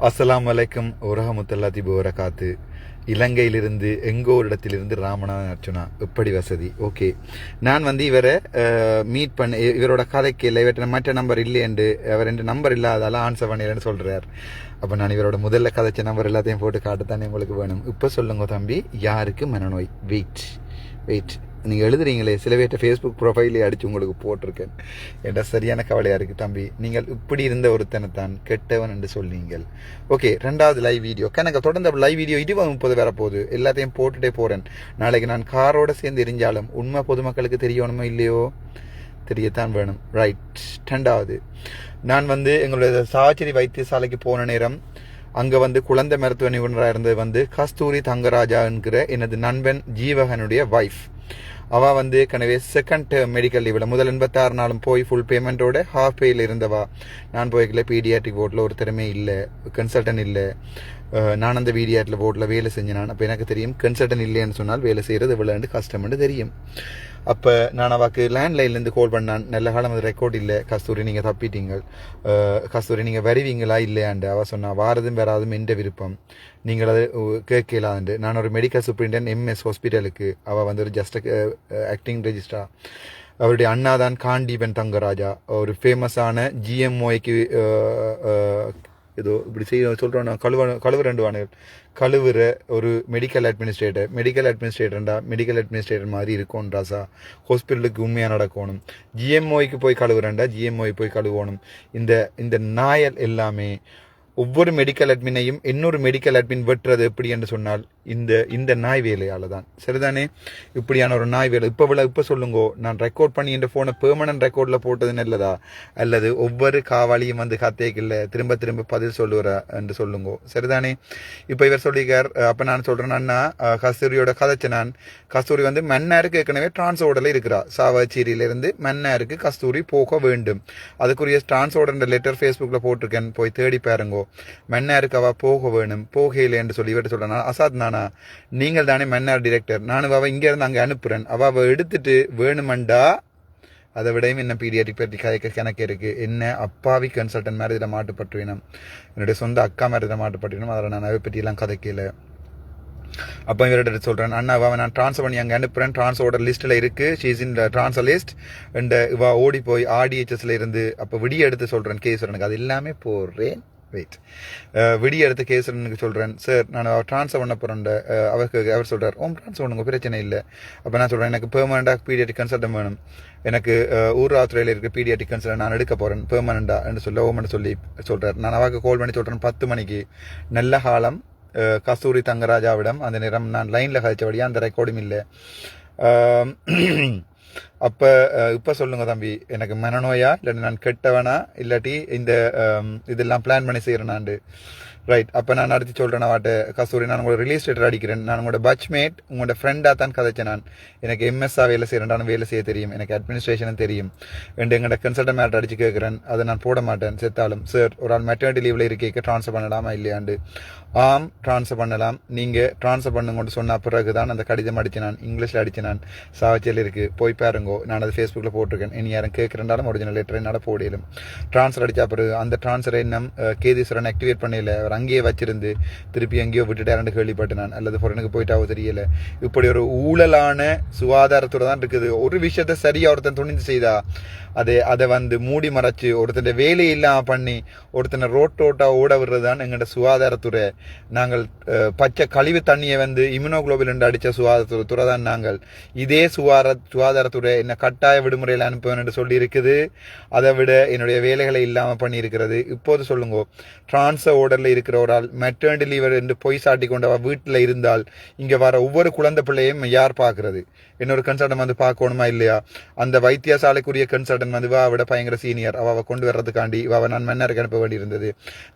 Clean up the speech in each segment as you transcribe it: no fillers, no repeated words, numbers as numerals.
அஸ்ஸலாமு அலைக்கும் வரஹ்மத்துல்லாஹி வபரகாத்து. இலங்கையிலிருந்து எங்கோ ஒரு இடத்திலிருந்து ராமநாதன் அர்ச்சுனா. எப்படி வசதி? ஓகே, நான் இவரை மீட் பண்ண இவரோட கதைக்கு இல்லை, இவற்றை மற்ற நம்பர் இல்லையென்று அவர் ரெண்டு நம்பர் இல்லாதால ஆன்சர் பண்ணிடுறேன்னு சொல்கிறார். அப்போ நான் இவரோட முதல்ல கதைச்ச நம்பர் எல்லாத்தையும் போட்டு காட்டுத்தானே உங்களுக்கு வேணும். இப்போ சொல்லுங்க தம்பி, யாருக்கு மனநோய்? வெயிட் நீங்கள் எழுதுறீங்களே, சில பேர்ட்ட ஃபேஸ்புக் ப்ரொஃபைலே அடித்து உங்களுக்கு போட்டிருக்கேன். என்ற சரியான கவலையாக இருக்குது தம்பி. நீங்கள் இப்படி இருந்த ஒருத்தனைத்தான் கெட்டவன் என்று சொல்லுங்கள். ஓகே, ரெண்டாவது லைவ் வீடியோ எனக்கு தொடர்ந்து லைவ் வீடியோ 20-30 வரப்போகுது. எல்லாத்தையும் போட்டுகிட்டே போகிறேன். நாளைக்கு நான் காரோடு சேர்ந்து எரிஞ்சாலும் உண்மை பொதுமக்களுக்கு தெரியணுமோ இல்லையோ, தெரியத்தான் வேணும். ரைட். ரெண்டாவது, நான் எங்களுடைய சாவச்சேரி வைத்தியசாலைக்கு போன நேரம் அங்கே குழந்தை மருத்துவ நிபுணராக இருந்தது கஸ்தூரி தங்கராஜா என்கிற எனது நண்பன் ஜீவகனுடைய வைஃப். அவள் கனவே செகண்ட் மெடிக்கல் லீவில் முதல் 86 நாளும் போய் ஃபுல் பேமெண்ட்டோட ஹாஃப் பேயில் இருந்தவா. நான் போய்க்கல, பீடியாட்ரிக் போர்ட்டில் ஒரு திறமே இல்லை, கன்சல்டன் இல்லை. நான் அந்த பீடியாட்ரிக் போர்ட்டில் வேலை செஞ்சேன். அப்போ எனக்கு தெரியும் கன்சல்டன் இல்லைன்னு சொன்னால் வேலை செய்கிறது இவ்வளோண்டு கஷ்டம்னு தெரியும். அப்போ நான் அவக்கு லேண்ட்லைன்லேருந்து கால் பண்ணான். நல்ல காலம் அது ரெக்கார்ட் இல்லை, கஸ்தூரி நீங்கள் தப்பிட்டீங்க, கஸ்தூரி நீங்கள் வருவீங்களா இல்லையாண்டு. அவள் சொன்னால் வாரதும் வராதும் எந்த விருப்பம், நீங்கள் அது கேட்கலாண்டு. நான் ஒரு மெடிக்கல் சூப்பரிண்டென்ட் எம்எஸ் ஹாஸ்பிட்டலுக்கு. அவள் ஒரு ஜஸ்ட் ஆக்டிங் ரெஜிஸ்ட்ரார். அவருடைய அண்ணா தான் காண்டீபன் தங்கராஜா, ஒரு ஃபேமஸான ஜிஎம்ஓக்கு ஏதோ இப்படி சொல்கிறோன்னா கழுவு 2 வானங்கள் கழுவுற ஒரு மெடிக்கல் அட்மினிஸ்ட்ரேட்டர் மாதிரி இருக்கும்ன்றாசா. ஹாஸ்பிட்டலுக்கு உண்மையாக நடக்கணும். ஜிஎம்ஓய்க்கு போய் கழுவுறேன்டா, ஜிஎம்ஓய் போய் கழுவணும். இந்த நாயல் எல்லாமே ஒவ்வொரு மெடிக்கல் அட்மினையும் இன்னொரு மெடிக்கல் அட்மின் வெட்டுறது எப்படி என்று சொன்னால் இந்த நாய் வேலையால் தான். சரிதானே? இப்படியான ஒரு நாய் வேலை. இப்போ சொல்லுங்கோ, நான் ரெக்கார்ட் பண்ணி என் ஃபோனை பெர்மனன்ட் ரெக்கார்டில் போட்டது நல்லதா, அல்லது ஒவ்வொரு காவாலியும் கத்தேக்கில்ல திரும்ப பதில் சொல்லுற என்று சொல்லுங்கோ. சரிதானே? இப்போ இவர் சொல்லிக்கார். அப்போ நான் சொல்கிறேன், அண்ணா கஸ்தூரியோட கதைச்சு நான் கஸ்தூரி மன்னாருக்கு ஏற்கனவே டிரான்ஸ்ஓர்டரில் இருக்கிறா. சாவச்சேரியிலிருந்து மன்னாருக்கு கஸ்தூரி போக வேண்டும். அதுக்குரிய டிரான்ஸ்ஓர்டர் லெட்டர் ஃபேஸ்புக்கில் போட்டிருக்கேன், போய் தேடி பாருங்கோ. மன்னாருக்கு அவ போக வேணும், போகையில் என்று சொல்லி இவர்கிட்ட சொல்றேன். அசாத் நானா, நீங்கள் தானே மன்னார் டிரெக்டர், நானும் அவ இங்க இருந்து அங்கே அனுப்புறேன். அவ எடுத்துட்டு வேணுமண்டா அதை விடையும் என்ன பீடியாட்ரிக் பற்றி கதைக்க கணக்கு இருக்கு. என்ன அப்பாவி கன்சல்டன் மாதிரி இதில் மாட்டுப்பட்டுவினம், என்னுடைய சொந்த அக்கா மாதிரி இதில் மாட்டுப்பட்டுவினம். அதில் நான் அதை பற்றியெல்லாம் கதைக்கல. அப்போ இவர்கிட்ட சொல்கிறேன், அண்ணாவை நான் ட்ரான்ஸ்ஃபர் பண்ணி அங்கே அனுப்புகிறேன், ட்ரான்ஸ்ஓர்டர் லிஸ்ட்டில் இருக்குது, she's in transfer list and இவா ஓடி போய் ஆர்டிஹெச்எஸ்ல இருந்து. அப்போ விடிய எடுத்து சொல்கிறேன் கேசுரனுக்கு, அது எல்லாமே போடுறேன். வெயிட், விடிய எடுத்து கேசுரனுக்கு சொல்கிறேன், சார் நான் ட்ரான்ஸ்ஃபர் பண்ண போகிறேன். அவர் சொல்கிறார், ட்ரான்ஸ்ஃபர் பண்ணுங்க, பிரச்சனை இல்லை. அப்போ நான் சொல்கிறேன், எனக்கு பெர்மனண்டாக பீடியாட்ரிக் கன்சல்டன் வேணும், எனக்கு ஊர் ஆத்துறையில் இருக்க பீடியாட்ரிக் கன்சல்டன் நான் எடுக்க போகிறேன் பெர்மனண்டா என்று சொல்லி சொல்கிறார். நான் அவருக்கு கால் பண்ணி சொல்கிறேன் 10 மணிக்கு. நல்ல காலம் கஸ்தூரி தங்கராஜாவிடம் அந்த நேரம் நான் லைனில் கழிச்சபடியாக அந்த ரெக்கார்டும் இல்லை. அப்போ இப்போ சொல்லுங்கள் தம்பி, எனக்கு மனநோயா இல்லாட்டி நான் கெட்டவனா இல்லாட்டி இதெல்லாம் பிளான் பண்ணி செய்கிறேனாண்டு. ரைட். அப்போ நான் அடுத்து சொல்கிறேன், வாட்ட கஸ்தூரி, நான் உங்களோட ரிலீஸ் லெட்டர் அடிக்கிறேன். நான் உங்களோட பட்ச்மேட், உங்களோட ஃப்ரெண்டாக தான் கதைச்சேன். நான் எனக்கு எம்எஸ்ஸாக வேலை செய்கிறேன், வேலை செய்ய தெரியும், எனக்கு அட்மினிஸ்ட்ரேஷனும் தெரியும். எங்களோட கன்சல்டன் மேட்டர் அடித்து கேட்குறேன், அதை நான் போட மாட்டேன் செத்தாலும். சார், ஒரு ஆள் மெட்டர்னிட்டி லீவில் இருக்க ட்ரான்ஸ்ஃபர் பண்ணலாமா இல்லையாண்டு. ஆம், ட்ரான்ஸ்ஃபர் பண்ணலாம், நீங்கள் ட்ரான்ஸ்ஃபர் பண்ணுங்கன்னு சொன்ன பிறகு தான் அந்த கடிதம் அடிச்சு நான் இங்கிலீஷில் அடிச்சு நான் சாவச்சேரியில் இருக்குது, போய் பாருங்கோ. நான் அது ஃபேஸ்புக்கில் போட்டிருக்கேன். இனி யாரும் கேட்குறேன்டாலும் ஒரிஜினல் லெட்டர் என்னால் போடிடும். ட்ரான்ஸ்ஃபர் அடித்தா பிறகு அந்த ட்ரான்ஸ்ஃபரை இன்னும் கேதீஸ்வரன் ஆக்டிவேட் பண்ணல, அவர் அங்கேயே வச்சிருந்து திருப்பி எங்கேயோ விட்டுட்டாருன்னு கேள்விப்பட்டு நான், அல்லது ஃபாரினுக்கு போயிட்டாவோ தெரியல. இப்படி ஒரு ஊழலான சுகாதாரத்துறை தான் இருக்குது. ஒரு விஷயத்த சரியா ஒருத்தன் துணிந்து செய்தா அதை மூடி மறைச்சு ஒருத்தன் வேலையை இல்லாமல் பண்ணி ஒருத்தனை ரோட்டா ஓட விடுறது தான் எங்களோட சுகாதாரத்துறை. நாங்கள் பச்சை கழிவு தண்ணியை இம்யூனோகுளோபின் என்று அடித்த சுகாதாரத்துறை தான் நாங்கள். இதே சுகாதாரத்துறை என்ன கட்டாய விடுமுறையில் அனுப்புவேன் என்று சொல்லி இருக்குது. அதை விட என்னுடைய வேலைகளை இல்லாமல் பண்ணி இருக்கிறது. இப்போது சொல்லுங்க, டிரான்ஸ்ஃபர் ஓர்டரில் இருக்கிற ஒரு ஆள் மெட்டர்னிட்டி லீவர் என்று பொய் சாட்டி கொண்டு வீட்டில் இருந்தால் இங்கே வர ஒவ்வொரு குழந்தை பிள்ளையும் யார் பார்க்கறது? இன்னொரு கன்சல்டன் பார்க்கணுமா இல்லையா? அந்த வைத்தியசாலைக்குரிய கன்சல்டன் விட பயங்கர சீனியர். அவ கொண்டு வர்றதுக்காண்டி நான் மன்னருக்கு அனுப்ப வேண்டி இருந்தது.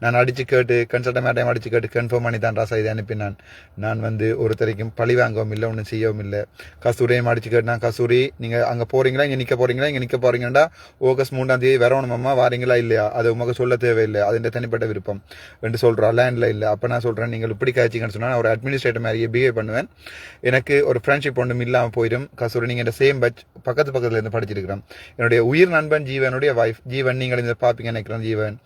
நான் அடிச்சு கேட்டு கன்சல்டன் மேட்டையும் அடிச்சு கேட்டு கன்ஃபார்ம் பண்ணி தான் ராசா இதை அனுப்பினான். நான் ஒருத்தரைக்கும் பழி வாங்கவும் இல்லை, ஒன்றும் செய்யவும் இல்லை. கஸ்தூரியும் அடிச்சு கேட்டேன், கஸ்தூரி நீங்கள் அங்கே போறீங்களா, இங்கே நிற்க போறீங்கன்னா ஆகஸ்ட் 3ஆம் தேதி வரணுமாம்மா, வாரீங்களா இல்லையா? அது உமக்கு சொல்ல தேவையில்லை, அது தனிப்பட்ட விருப்பம் என்று சொல்கிறா. லேண்டில் இல்லை. அப்போ நான் சொல்கிறேன், நீங்கள் இப்படி காய்ச்சிங்கன்னு சொன்னால் நான் ஒரு அட்மினிஸ்ட்ரேட்டர் மாதிரியே பிஹேவ் பண்ணுவேன். எனக்கு ஒரு ஃப்ரெண்ட்ஷிப் ஒன்றும் இல்லாமல் போயிடும். கஸ்தூரி, நீங்கள் இந்த சேம் பட்ச் பக்கத்துலேருந்து படிச்சிருக்கிறேன். என்னுடைய உயிர் நண்பன் ஜீவனுடைய வைஃப். ஜீவன் நீங்கள் இந்த பார்ப்பீங்க நினைக்கிறேன். ஜீவன்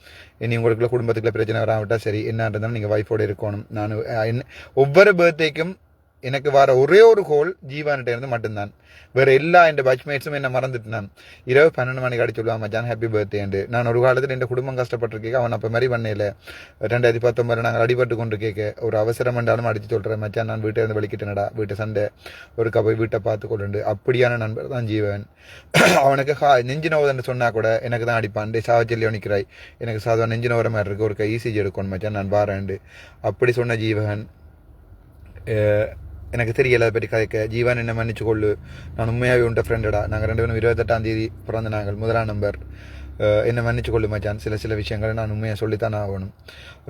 இனி உங்களுக்குள்ள குடும்பத்துக்குள்ள பிரச்சனை வராமட்டா சரி, என்ன இருந்தாலும் நீங்கள் வைஃபோடு இருக்கணும். நான் ஒவ்வொரு பர்த்டேக்கும் எனக்கு வர ஒரே ஒரு கோல் ஜீவான்கிட்ட இருந்து மட்டும்தான். வேற எல்லா என் பட்ச்மேட்ஸும் என்ன மறந்துட்டு இரவு 12 மணிக்கு அடி சொல்லுவான் மச்சான் ஹாப்பி பர்த்டே. நான் ஒரு காலத்தில் என் குடும்பம் கஷ்டப்பட்டிருக்கேன். அவன் அப்போ மாதிரி பண்ணல. 2019 நாங்கள் அடிபட்டு கொண்டு கேட்க ஒரு அவசரம் என்றாலும் அடிச்சு சொல்கிறேன் மச்சான் நான் வீட்டை இருந்து வலிக்கிட்டேனடா, வீட்டை சண்டை ஒரு போய் வீட்டை பார்த்து கொண்டு. அப்படியான நண்பர் தான் ஜீவன். அவனுக்கு நெஞ்சு நோவதுன்னு சொன்னா கூட எனக்கு தான் அடிப்பான். சாவச்செல்லி நிற்கிறாய், எனக்கு சாதம் நெஞ்சு நோவர மாதிரி இருக்கு, ஒரு இசிஜி எடுக்கணும் மச்சான் நான் பாருண்டு அப்படி சொன்ன ஜீவன். எனக்கு தெரியல அதை பற்றி கதைக்க. ஜீவன் என்ன மன்னிச்சு கொள்ளு, நான் உண்மையாகவே உண்ட ஃப்ரெண்டடா. நாங்கள் 2 பேரும் 28ஆம் தேதி பிறந்த நாங்கள் 1ஆம் நம்பர். என்ன மன்னிச்சு கொள்ளு மச்சான், சில விஷயங்களை நான் உண்மையாக சொல்லித்தான் ஆகணும்.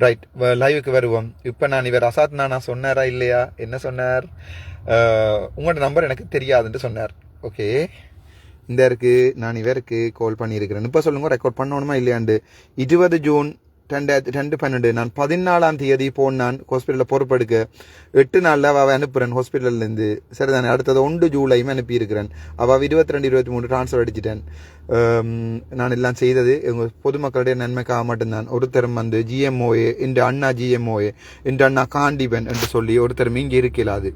ரைட், லைவுக்கு வருவோம். இப்போ நான் இவர் அசாத் நானா சொன்னாரா இல்லையா, என்ன சொன்னார், உங்களோட நம்பர் எனக்கு தெரியாதுன்ட்டு சொன்னார். ஓகே, இந்த இருக்கு நான் இவருக்கு கால் பண்ணியிருக்கிறேன். இப்போ சொல்லுங்க ரெக்கார்ட் பண்ணணுமா இல்லையாண்டு. 20 ஜூன் 2012 நான் 14ஆம் தேதி போனான் ஹாஸ்பிட்டலில் பொறுப்பெடுக்க. 8 நாளில் அவள் அனுப்புகிறேன் ஹாஸ்பிட்டல்லேருந்து. சரிதானே, அடுத்தது 1 ஜூலையும் அனுப்பியிருக்கிறேன். அவள் 22 23 ட்ரான்ஸ்ஃபர் அடிச்சிட்டேன். நான் எல்லாம் செய்தது எங்கள் பொதுமக்களுடைய நன்மைக்காக மட்டும்தான். ஒருத்தரும் வந்து ஜிஎம்ஓஏ இந்த அண்ணா ஜிஎம்ஓஏ இந்த அண்ணா காண்டிபன் என்று சொல்லி ஒருத்தரும் இங்கே இருக்கலாது.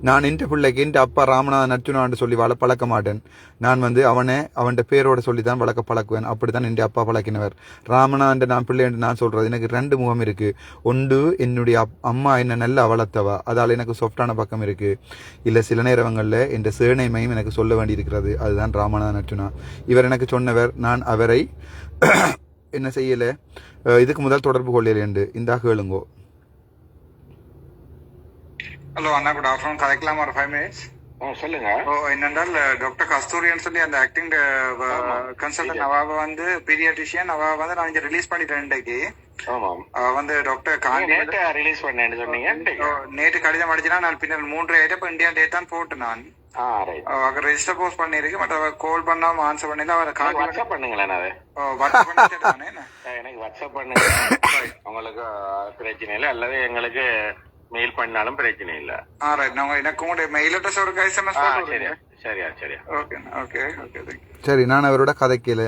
நான் என் பிள்ளைக்கு என் அப்பா ராமநாதன் அர்ச்சுனான்னு சொல்லி பழக்க மாட்டேன். நான் வந்து அவன் பேரோட சொல்லி தான் பழக்குவேன். அப்படித்தான் என் அப்பா பழக்கினவர். ராமநாதன் நான் பிள்ளை என்று நான் சொல்றது எனக்கு 2 முகம் இருக்கு. ஒன்று என்னுடைய அம்மா என்ன நல்லா வளர்த்தவா, அதால் எனக்கு சாஃப்டான பக்கம் இருக்கு. இல்லை சில நேரங்களில் என் சேனைமையும் எனக்கு சொல்ல வேண்டி இருக்கிறது. அதுதான் ராமநாதன் அர்ச்சுனா. இவர் எனக்கு சொன்னவர். நான் அவரை என்ன செய்யலை, இதுக்கு முதல் தொடர்பு கொள்ளலை என்று இந்த கேளுங்கோ. ஹலோ அண்ணா, குட் ஆஃப்டர்நூன். கதைக்கலாம் ஒரு 5 மினிட்ஸ் சொல்லுங்க. என்னென்றால் டாக்டர் கஸ்தூரியன் சொல்லி அந்த ஆக்டிங் கன்சல்டன்ட் அவ வந்து பீடியாட்ரிஷியன். அவ வந்து நான் இங்க ரிலீஸ் பண்ணிட்டேன் இன்றைக்கு. வந்து டாக்டர் காண்டி ரிலீஸ் பண்ணேன்னு சொன்னீங்க. நேற்று கடிதம் அடிச்சுனா நான் பின்னர் 3 இப்போ இந்தியா டேட் தான் போட்டு நான் ரெஜிஸ்டர் போஸ்ட் பண்ணிருக்கு. பட் அவ கால் பண்ணாம ஆன்சர் பண்ணல. அவரை வாட்ஸ்அப் பண்ணுங்களேன். எனக்கு வாட்ஸ்அப் பண்ணுங்க. உங்களுக்கு பிரச்சனை இல்லை, அல்லது எங்களுக்கு மெயில் பண்ணாலும் பிரச்சனை இல்ல. எனக்கு உங்களுடைய மெயில் அட்ரஸ் ஒரு எஸ்எம்எஸ் சரியா சரியா சரியா ஓகே ஓகே ஓகே சரி. நான் அவரோட கதைக்கல.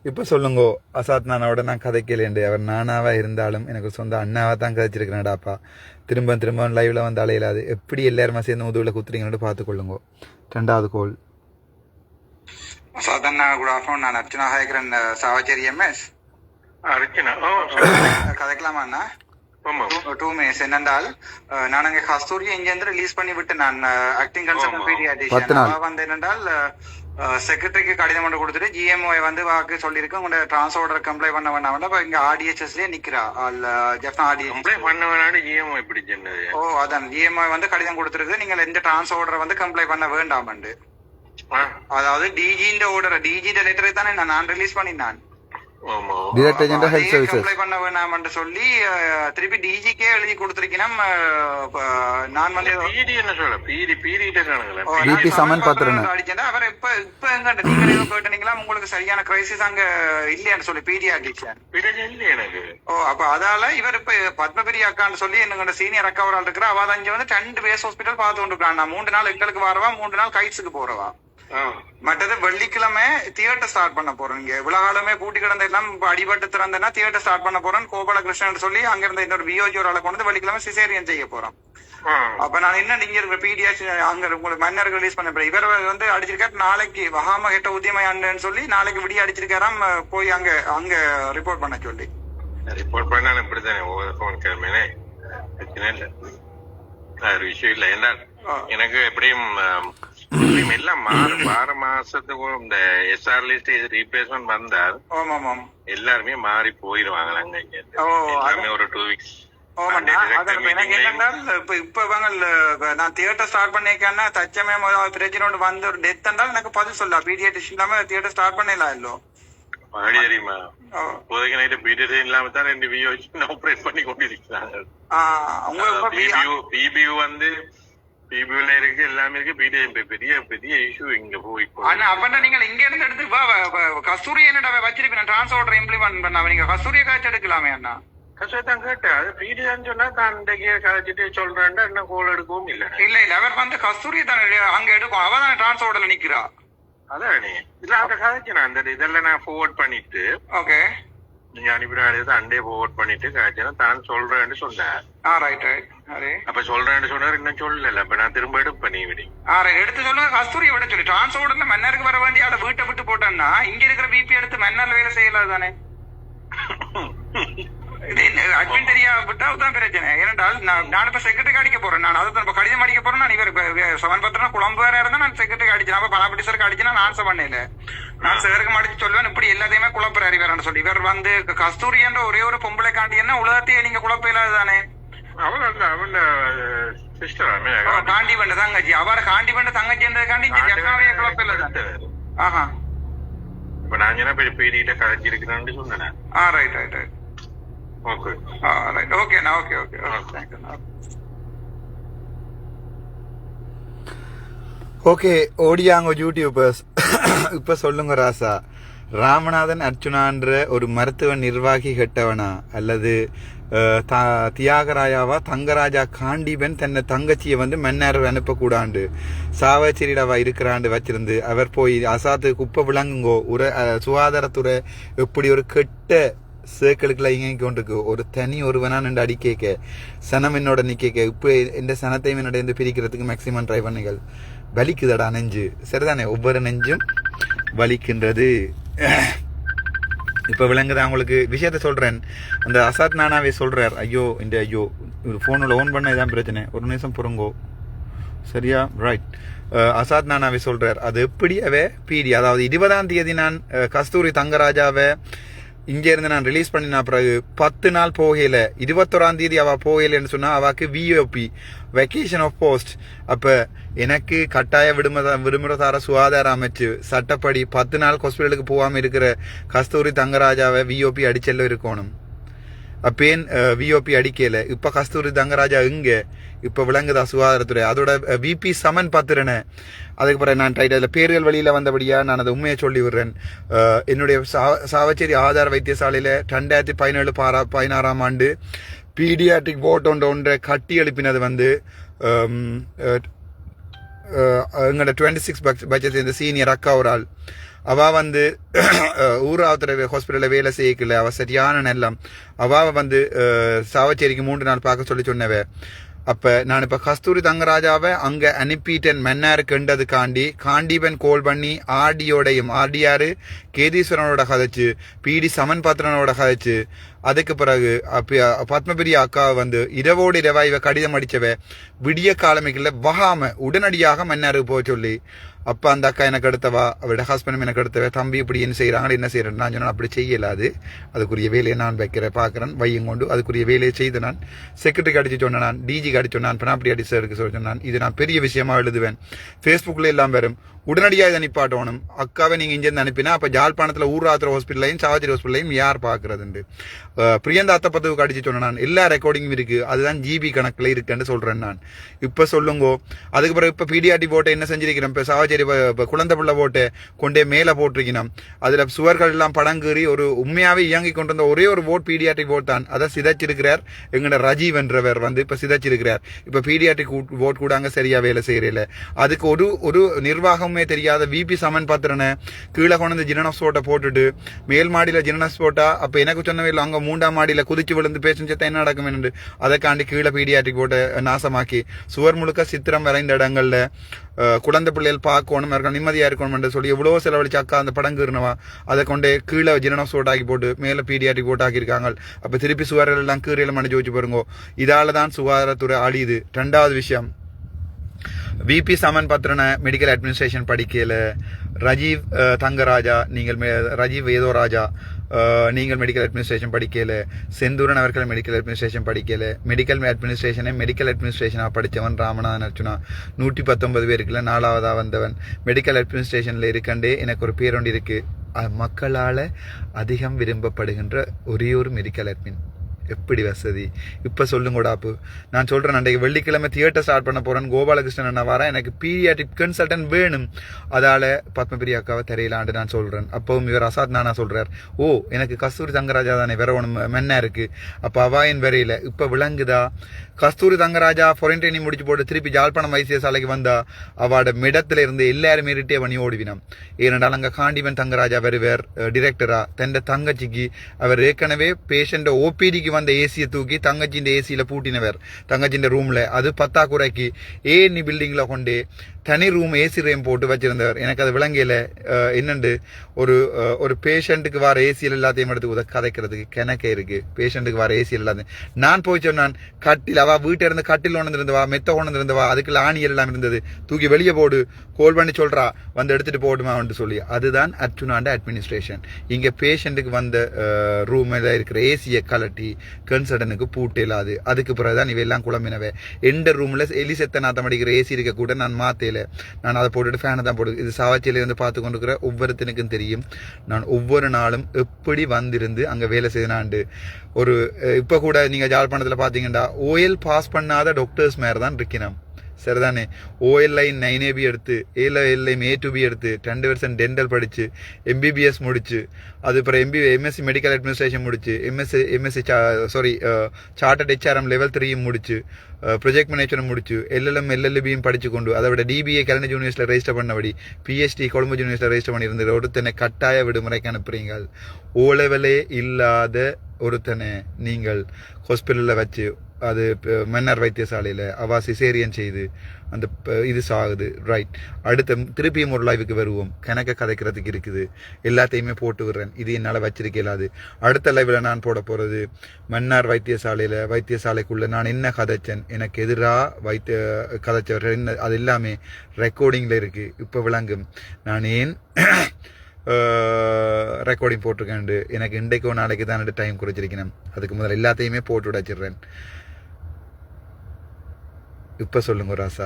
இப்போ சொல்லுங்கோ அசாத் நானாவோட நான் கதைக்கலேண்டு. அவர் நானாவா இருந்தாலும் எனக்கு சொந்த அண்ணாவா தான் கதைச்சிருக்கிறேன்டாப்பா. திரும்ப லைவ்ல வந்து அலையிலாது. எப்படி எல்லாருமே சேர்ந்து முதுகுல குத்துறீங்கன்னு பார்த்துக்கொள்ளுங்கோ. 2வது கோல். அசாத் அண்ணா குட் ஆஃப்டர்நூன். நான் அர்ச்சனா ஹேகரன் சாவச்சேரி எம்எஸ். அர்ச்சனா கதைக்கலாமா அண்ணா? 2 மினிட்ஸ். என்னென்றால் நான் அங்கே கஸ்தூரியை இங்கிருந்து ரிலீஸ் பண்ணி விட்டு நான் ஆக்டிங் கன்சல்டன்ட் பீடியாட்ரிஷியன் வந்து என்னென்றால் செக்ரட்டரிக்கு கடிதம் கொண்டு கொடுத்துட்டு ஜிஎம்ஓ வந்து வாக்கு சொல்லியிருக்கு. உங்களோட டிரான்ஸ் ஆர்டர் கம்ப்ளைண்ட் பண்ண வேண்டாம். இப்ப இங்க ஆர்டிஎச்எஸ்லயே நிக்கிறா. அதான் ஜிஎம்ஓ வந்து கடிதம் கொடுத்துருக்கு. நீங்க எந்த டிரான்ஸ் ஆர்டர் வந்து கம்ப்ளைண்ட் பண்ண வேண்டாம். அதாவது டிஜின்ற ஆர்டர் டிஜி லெட்டரை தானே நான் ரிலீஸ் பண்ணினான். பண்ண வேணாம் சொல்லி திருப்பி டிஜிக்கே எழுதி கொடுத்திருக்கேன். நான் வந்து அவர் இப்ப எங்க நீங்க கேட்டீங்களா உங்களுக்கு சரியான கிரைசிஸ் அங்க இல்லையான்னு சொல்லி பீடியாட்ரிஷியன். அப்ப அதால இவர் இப்ப பத்மபிரி அக்கான்னு சொல்லி என்னோட சீனியர் அக்கா ஒரு ஆள் இருக்கிற. அவ அங்க வந்து 2 பேஸ் ஹாஸ்பிட்டல் பார்த்து கொண்டு இருக்கான். 3 நாள் எங்களுக்கு வரவா, 3 நாள் கைட்ஸுக்கு போறவா. மற்றது வெள்ளிக்கிழமை தியேட்டர் ஸ்டார்ட் பண்ண போறோம். இங்க விழாகாலமே பூட்டி கிடந்த எல்லாம் அடிபட்டு திறந்தா தியேட்டர் ஸ்டார்ட் பண்ண போறோம். கோபாலகிருஷ்ணன் சொல்லி அங்க இருந்த இன்னொரு வியோஜி ஒரு ஆளை கொண்டு வெள்ளிக்கிழமை சிசேரியன் செய்ய போறோம். அப்ப நான் என்ன நீங்க இருக்கிற பிடிஎஸ் அங்க உங்களுக்கு மன்னர் ரிலீஸ் பண்ண இவர் வந்து அடிச்சிருக்காரு. நாளைக்கு வகாம கிட்ட உத்தியமையான்னு சொல்லி நாளைக்கு விடிய அடிச்சிருக்காராம். போய் அங்க ரிப்போர்ட் பண்ண சொல்லி ரிப்போர்ட் பண்ணாலும் இப்படித்தானே ஒவ்வொரு போன் கிழமையே பிரச்சனை இல்லை, ஒரு விஷயம் இல்லை. என்ன எனக்கு எப்படியும் எல்லாம் வார மாசத்துக்கு இந்த எஸ்ஆர் லிஸ்ட் ரீப்ளேஸ்மெண்ட் வந்தால் எல்லாருமே மாறி போயிருவாங்க. அங்க எல்லாமே ஒரு 2 வீக்ஸ். இப்ப நான் தியேட்டர் ஸ்டார்ட் பண்ணிருக்கேன்னா தச்சமே பிரச்சனை வந்து ஒரு டெத் இருந்தாலும் எனக்கு பதில் சொல்ல பீடியாட்ரிஷியன் இல்லாம தியேட்டர் ஸ்டார்ட் பண்ணிடலாம். இல்லோ பாடி தெரியுமா, இப்போதைக்கு நைட்டு பீடியாட்ரிஷியன் இல்லாம தான் 2 விஓ ஆப்ரேட் பண்ணி கொண்டிருக்கிறாங்க. பிபியூ வந்து பிபியூல இருக்கு, எல்லாமே இருக்கு. பெரிய பெரிய இஷ்யூ இங்க போய். அப்ப நீங்க இங்க இருந்து எடுத்து கஸ்தூரி என்னடா வச்சிருப்பேன் டிரான்ஸ் ஆர்டர் இம்ப்ளிமெண்ட் பண்ண. நீங்க கஸ்தூரிய காய்ச்சி எடுக்கலாமே அண்ணா. கஷ்டம் கேட்டேன். அது பீடியான்னு சொன்னா தான் கழிச்சிட்டு சொல்றேன்டா என்ன கோல் எடுக்கவும் இல்ல. இல்ல அவர் வந்து கஸ்தூரி தான் அங்க எடுக்கும். அவதான் டிரான்ஸ் ஆர்டர்ல நிக்கிறா. அதானே இல்ல அந்த கதைக்கு நான் அந்த இதெல்லாம் நான் forward பண்ணிட்டு ஓகே நீங்க அனுப்பினாலே அண்டே forward பண்ணிட்டு காய்ச்சனா தான் சொல்றேன்னு சொன்னார். ரைட் அரே அப்ப சொல்றேன்னு சொன்னார், இன்னும் சொல்லல. அப்ப நான் திரும்ப எடுப்பேன் நீ விடி ரைட் எடுத்து சொல்லுங்க. கஸ்தூரி விட சொல்லி டிரான்ஸ்போர்ட்ல மன்னருக்கு வர வேண்டிய ஆளை வீட்டை விட்டு போட்டோம்னா இங்க இருக்கிற பிபி எடுத்து மன்னர் வேலை செய்யலாம் தானே. அட்மின் தெரியா விட்டா தான் பிரச்சனை. ஏனென்றால் நான் இப்ப செக்ரட்டரி அடிக்க போறேன். நான் அதை கடிதம் அடிக்க போறேன். நான் இவர் செவன் பத்திரா குழம்பு வேற இருந்தா நான் செக்ரட்டரி அடிச்சேன். அப்ப பணாபிடிசருக்கு அடிச்சுனா நான் ஆன்சர் பண்ணல. நான் சிலருக்கு அடிச்சு சொல்லுவேன் இப்படி எல்லாத்தையுமே குழப்பறாரு வேறன்னு சொல்லி. இவர் வந்து கஸ்தூரி என்ற ஒரே ஒரு பொம்பளை காண்டி என்ன உலகத்தையே நீங்க குழப்ப இல்லாது தானே. காண்டி பண்ண தங்கச்சி அவரை காண்டி பண்ண தங்கச்சி என்றதுக்காண்டி குழப்ப இல்லாத. ஆஹா இப்ப நான் என்ன பெரிய பேடிட்ட கதைச்சிருக்கிறேன்னு சொன்னேன். Right right right okay right ஓகேண்ணா ஓகே ஓகே தேங்க்யூண்ணா. ஓகே ஓடியாங்க யூடியூபர்ஸ். இப்ப சொல்லுங்க ராசா, ராமநாதன் அர்ச்சுனான்ற ஒரு மருத்துவ நிர்வாகி கெட்டவனா அல்லது தியாகராயாவா தங்கராஜா காண்டிபன் தன்னை தங்கச்சியை வந்து மன்னார் அனுப்பக்கூடாண்டு சாவச்சேரிடாவா இருக்கிறாண்டு வச்சிருந்து அவர் போய் அசாத்து குப்பை விளங்குங்கோ சுகாதாரத்துறை எப்படி ஒரு கெட்ட சேக்களுக்குள்ள இயங்கி கொண்டிருக்கு. ஒரு தனி ஒருவனா நின்று அடிக்க சனம் என்னோட நிக்க இப்போ இந்த சனத்தையும் என்னோட இருந்து பிரிக்கிறதுக்கு மேக்சிமம் ட்ரை பண்ணுங்கள். வலிக்குதடா நெஞ்சு, சரிதானே? ஒவ்வொரு நெஞ்சும் வலிக்கின்றது. இப்போ விளங்குதா உங்களுக்கு? விஷயத்த சொல்றேன். அந்த அசாத் நானாவே சொல்றார், ஐயோ ஃபோனில் ஓன் பண்ண இதான் பிரச்சனை, ஒரு நிமிஷம் பொறுங்கோ, சரியா? ரைட். அசாத் நானாவே சொல்றார், அது எப்படியாவே பிடி, அதாவது 20ஆம் தேதி நான் கஸ்தூரி தங்கராஜாவை இங்க இருந்து நான் ரிலீஸ் பண்ணின பிறகு 10 நாள் போகல, 21ஆம் தேதி அவ போகலன்னு சொன்னா அவாக்கு விஓபி வெக்கேஷன் ஆஃப் போஸ்ட். அப்ப எனக்கு கட்டாய விடுமுறை தர சுகாதார அமைச்சு சட்டப்படி 10 நாள் ஹாஸ்பிட்டலுக்கு போகாம இருக்கிற கஸ்தூரி தங்கராஜாவை விஓபி அடிச்செல்ல இருக்கணும். அப்பேன் விஓபி அடிக்கல. இப்ப கஸ்தூரி தங்கராஜா இங்க இப்ப விளங்குதா சுகாதாரத்துறை. அதோட விபி சமன் பாத்துறேன்னு அதுக்கு பிறகு நான் டைட்டில் பேர்கள் வழியில வந்தபடியா நான் அதை உண்மையை சொல்லி விடுறேன். என்னுடைய சாவச்சேரி ஆதார வைத்தியசாலையில 2017-16ஆம் ஆண்டு பீடியாட்ரிக் போட் ஒன்றை கட்டி எழுப்பினது வந்து எங்களோட 26 பட்ஜெட் இந்த சீனியர் அக்கா ஒரு ஆள். அவ வந்து ஊராவத்துறை ஹாஸ்பிட்டலில் வேலை செய்யல. அவ சரியான நெல்லம். அவ வந்து சாவச்சேரிக்கு 3 நாள் பார்க்க சொல்லி சொன்னவ. அப்ப நான் இப்ப கஸ்தூரி தங்கராஜாவை அங்க அனுப்பிட்டேன் மன்னாருக்கு காண்டிபன் கோல் பண்ணி ஆர்டிஆர் கேதீஸ்வரனோட கதைச்சு பிடி சமன் பாத்திரனோட கதைச்சு அதுக்கு பிறகு பத்மபிரியா அக்கா வந்து இரவோடு இரவா இவ கடிதம் அடிச்சவ விடிய காலமைக்குள்ள வகாம உடனடியாக மன்னாருக்கு போக சொல்லி. அப்ப அந்த அக்கா எனக்கு எடுத்தவா, அவரோட ஹஸ்பண்டும் எனக்கு எடுத்தவ, தம்பி இப்படி என்ன செய்யறாங்க என்ன செய்யறேன். நான் சொன்னேன் அப்படி செய்யலாது, அதுக்குரிய வேலையை நான் வைக்கிறேன் பார்க்கறேன் வையும் கொண்டு அதுக்குரிய வேலையை செய்து நான் செக்ரட்டரிக்கு அடிச்சு சொன்னேன், நான் டிஜிக்கு அடிச்சு சொன்னான், பினாப்படி அடிச்சருக்கு சொன்னான். இது நான் பெரிய விஷயமா எழுதுவேன், ஃபேஸ்புக்ல எல்லாம் வரும். உடனடியாக இதை நிப்பாட்டணும். அக்காவை நீங்க இங்கிருந்து அனுப்பினா அப்ப ஜாழ்ப்பாணத்துல ஊராத்திர ஹாஸ்பிட்டலையும் சாவச்சேரி ஹாஸ்பிட்டலையும் யார் பாக்குறதுண்டு. பிரியந்தா அத்த பத்துவுக்கு அடிச்சு சொன்னேன். நான் எல்லா ரெக்கார்டிங்கும் இருக்கு, அதுதான் ஜிபி கணக்குல இருக்குன்னு சொல்றேன். நான் இப்ப சொல்லுங்கோ. அதுக்கு பிறகு இப்ப பிடிஆர்டி போட்டை என்ன செஞ்சிருக்கிறேன், இப்ப சாவச்சேரி குழந்தை பிள்ளை போட்டை கொண்டே மேல போட்டிருக்கணும். அதுல சுவர்கள் எல்லாம் படங்கேறி ஒரு உண்மையாவே இயங்கி கொண்டு வந்த ஒரே ஒரு போட் பீடியாட்ரிக் போட் தான். அதை சிதைச்சிருக்கிறார் எங்கட ரஜீவ் என்றவர் வந்து இப்ப சிதைச்சிருக்கிறார். இப்ப பீடியாட்ரிக் போட் கூட அங்க சரியா வேலை செய்யறதில்ல. அதுக்கு ஒரு நிர்வாகமே தெரியாத விபி சமன் பாத்திரனை கீழே கொண்டு ஜினனஸ் போட்டை போட்டுட்டு மேல் மாடியில ஜினனஸ் போட்டா அப்ப எனக்கு சொன்னவே இல்லை, அங்க 3ஆம் மாடியில குதிச்சு விழுந்து பேசுஞ்சா என்ன நடக்கும் என்று அதைக்காண்டி கீழே பீடியாட்ரிக் போட்டை நாசமாக்கி சுவர் முழுக்க சித்திரம் வரைந்த இடங்கள்ல குழந்தை பிள்ளைகள் பார்க்கணும் இருக்கணும் நிம்மதியா இருக்கணும் என்று சொல்லி எவ்வளவு செலவழிச்சு அக்கா அந்த படங்கு இருந்தவா அதை கொண்டே கீழே ஜினனஸ் போட்டாக்கி போட்டு மேல பீடியாட்ரிக் போட்டாக்கி இருக்காங்க. அப்ப திருப்பி சுவர்கள் எல்லாம் கீரையில மடிச்சு வச்சு பாருங்க. இதாலதான் சுகாதாரத்துறை அழியுது. 2வது விஷயம், விபி சமன் பத்திரன மெடிக்கல் அட்மினிஸ்ட்ரேஷன் படிக்கல. ரஜீவ் தங்கராஜா ரஜீவ் வேதோராஜா நீங்கள் மெடிக்கல் அட்மினிஸ்ட்ரேஷன் படிக்கல. செந்தூரன் அவர்கள் மெடிக்கல் அட்மினிஸ்ட்ரேஷன் படிக்கல. மெடிக்கல் அட்மினிஸ்ட்ரேஷனா படித்தவன் ராமநாதன் அர்ச்சுனா 119 பேருக்குள்ள 4ஆவதா வந்தவன். மெடிக்கல் அட்மினிஸ்ட்ரேஷன்ல இருக்கண்டே எனக்கு ஒரு பேர் ஒன்று இருக்கு, மக்களால அதிகம் விரும்பப்படுகின்ற ஒரே ஒரு மெடிக்கல் அட்மின் எப்படி வசதி இப்போ சொல்லுங்கடாப்பு. நான் சொல்கிறேன், அன்றைக்கு வெள்ளிக்கிழமை தியேட்டர் ஸ்டார்ட் பண்ண போகிறேன். கோபாலகிருஷ்ணன் அண்ணா வரேன், எனக்கு பீடியாட்ரிக் கன்சல்டன்ட் வேணும், அதால் பத்மபிரி அக்காவை தெரியலான்னு நான் சொல்கிறேன். அப்பவும் இவர் அசாத் நானா சொல்கிறார், ஓ எனக்கு கஸ்தூரி தங்கராஜா தானே வேற ஒன்று மென்னா இருக்குது, அப்போ அவாயின் வரையில் இப்போ விளங்குதா. கஸ்தூரி தங்கராஜா ஃபாரின் ட்ரைனிங் முடிச்சு போட்டு திருப்பி ஜாழ்ப்பாணம் வைத்தியசாலைக்கு வந்தா அவட மிடத்துல இருந்து எல்லாருமே ரிட்டே பண்ணி ஓடுவினான். ஏனென்றால் அங்கே காண்டிவன் தங்கராஜா வருவார் டிரெக்டரா. தந்த தங்கச்சிக்கு அவர் ஏற்கனவே பேஷண்ட் ஓபிடிக்கு வந்த ஏசியை தூக்கி தங்கச்சியின் ஏசியில் பூட்டினவர் தங்கச்சியின் ரூமில். அது பத்தாக்குறைக்கு ஏஎன்இ பில்டிங்கில் கொண்டு தனி ரூம் ஏசி ரூம் போட்டு வச்சிருந்தவர். எனக்கு அது விளங்கியில என்னண்டு ஒரு பேஷண்ட்டுக்கு வர ஏசியில் எல்லாத்தையும் எடுத்து கதைக்கிறதுக்கு கிணக்கே இருக்கு. பேஷண்ட்டுக்கு வர ஏசியில் எல்லாத்தையும் நான் போய் சொன்னான், கட்டில் அவ வீட்டை இருந்து கட்டில் ஒன்று இருந்தவா, மெத்த ஒன்று இருந்தவா, அதுக்குள்ள ஆணியல் எல்லாம் இருந்தது, தூக்கி வெளியே போடு, கோல் பண்ணி சொல்றா வந்து எடுத்துட்டு போடுமான்னு சொல்லி. அதுதான் அர்ச்சுனாண்ட அட்மினிஸ்ட்ரேஷன். இங்க பேஷண்ட்டுக்கு வந்த ரூம்ல இருக்கிற ஏசியை கலட்டி கன்சல்டனுக்கு பூட்டு இல்லாது. அதுக்கு பிறகுதான் இவையெல்லாம் குழம்பினவே. எந்த ரூம்ல எலிசெத்த நாத்தம் அடிக்கிற ஏசி இருக்க கூட நான் மாத்தேன். நான் அதை போட்டுட்டு ஃபேனை தான் போட்டு இது சாவச்சியில இருந்து பார்த்து கொண்டிருக்கிற ஒவ்வொருத்தனுக்கும் தெரியும் நான் ஒவ்வொரு நாளும் எப்படி வந்திருந்து அங்க வேலை செய்யணாண்டு. ஒரு இப்ப கூட நீங்க ஜாழ்ப்பாணத்துல பாத்தீங்கன்னா ஓஎல் பாஸ் பண்ணாத டாக்டர்ஸ் மேல தான் இருக்கணும். சரிதானே? ஓஎல்ஐ 9AB எடுத்து ஏஎல்ஐ A2B எடுத்து 2 வருஷம் டென்டல் படிச்சு MBBS முடிச்சு அதுக்கப்புறம் MSc மெடிக்கல் அட்மினிஸ்ட்ரேஷன் முடிச்சு MSc சார்ட்டர்ட் HRM லெவல் 3 முடிச்சு ப்ரொஜெக்ட் மேனேஜ்மெண்ட் முடிச்சு LLBயும் படிச்சு கொண்டு அதை விட DBA கல்யாண யூனிவர்சிட்டியில் ரெஜிஸ்டர் பண்ணபடி PhD கொழும்பு யூனிவர்சிட்டியில் ரெஜிஸ்டர் பண்ணியிருந்த ஒருத்தனை கட்டாய விடுமுறைக்கு அனுப்புறீங்க. ஓலெவலே இல்லாத ஒருத்தனை நீங்கள் ஹாஸ்பிட்டலில் வச்சு அது மன்னர் வைத்தியசாலையில் அவா சிசேரியன் செய்து அந்த இது சாகுது. ரைட், அடுத்த திருப்பியும் ஒரு லைவுக்கு வருவோம். கணக்க கதைக்கிறதுக்கு இருக்குது, எல்லாத்தையுமே போட்டு விடுறேன். இது என்னால் வச்சிருக்க இயலாது. அடுத்த லைவில் நான் போட போகிறது மன்னார் வைத்தியசாலைக்குள்ளே நான் என்ன கதைச்சேன், எனக்கு எதிராக கதைச்சவர்கள் என்ன, அது எல்லாமே ரெக்கார்டிங்கில் இருக்குது. இப்போ விளங்கும் நான் ஏன் ரெக்கார்டிங் போட்டிருக்கேன். எனக்கு இன்றைக்கோ நாளைக்கு தான் டைம் குறைச்சிருக்கணும். அதுக்கு முதல்ல எல்லாத்தையுமே போட்டு வச்சிடுறேன். இப்போ சொல்லுங்க ராசா,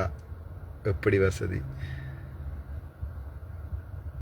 எப்படி வசதி?